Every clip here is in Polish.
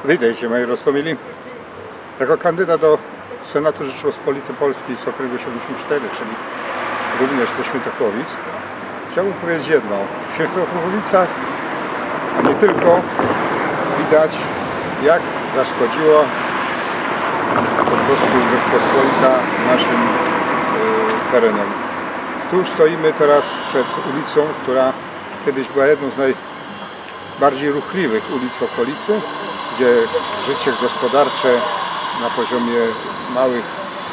Witajcie moi roztomili. Jako kandydat do Senatu Rzeczypospolitej Polskiej z okręgu 74, czyli również ze Świętochłowic, chciałbym powiedzieć jedno. W Świętochłowicach, a nie tylko, widać, jak zaszkodziła po prostu Rzeczpospolita naszym terenom. Tu stoimy teraz przed ulicą, która kiedyś była jedną z najbardziej ruchliwych ulic w okolicy, gdzie życie gospodarcze na poziomie małych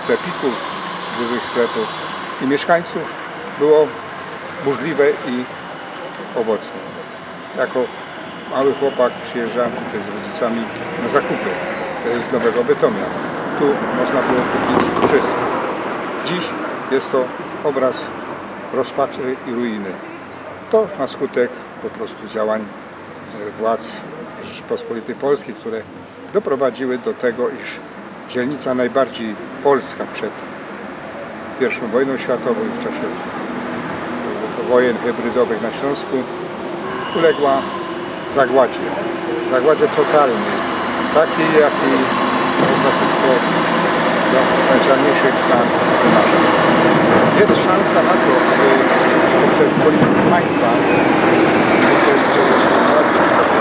sklepików, dużych sklepów i mieszkańców było burzliwe i owocne. Jako mały chłopak przyjeżdżałem tutaj z rodzicami na zakupy z Nowego Bytomia. Tu można było kupić wszystko. Dziś jest to obraz rozpaczy i ruiny. To na skutek po prostu działań władz Rzeczypospolitej Polskiej, które doprowadziły do tego, iż dzielnica najbardziej polska przed I wojną światową i w czasie wojen hybrydowych na Śląsku uległa zagładzie. Zagładzie totalnej, takiej, jakiej można wszystko do najczarniejszych stan wymarzyć. Jest szansa na to, aby poprzez politykę państwa, poprzez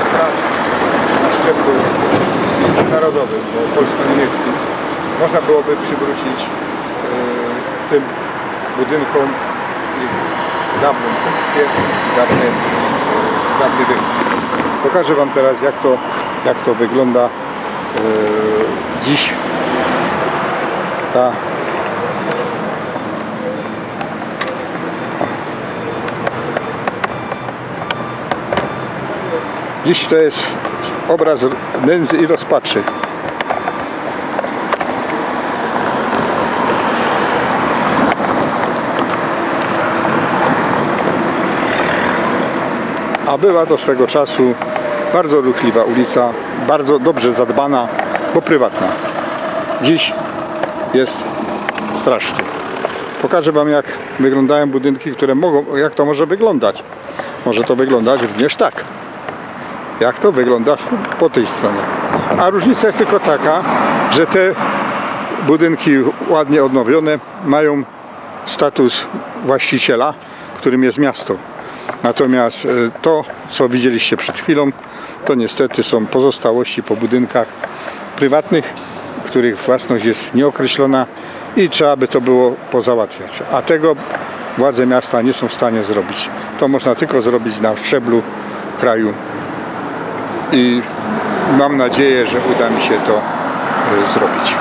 spraw na szczeblu międzynarodowym, bo polsko-niemieckim, można byłoby przywrócić tym budynkom ich dawną funkcję, dawny wygląd. Pokażę Wam teraz, jak to wygląda dziś ta Dziś to jest obraz nędzy i rozpaczy. A była to swego czasu bardzo ruchliwa ulica, bardzo dobrze zadbana, bo prywatna. Dziś jest strasznie. Pokażę Wam, jak wyglądają budynki, które jak to może wyglądać. Może to wyglądać również tak, jak to wygląda po tej stronie. A różnica jest tylko taka, że te budynki ładnie odnowione mają status właściciela, którym jest miasto. Natomiast to, co widzieliście przed chwilą, to niestety są pozostałości po budynkach prywatnych, których własność jest nieokreślona i trzeba by to było pozałatwiać. A tego władze miasta nie są w stanie zrobić. To można tylko zrobić na szczeblu kraju. I mam nadzieję, że uda mi się to zrobić.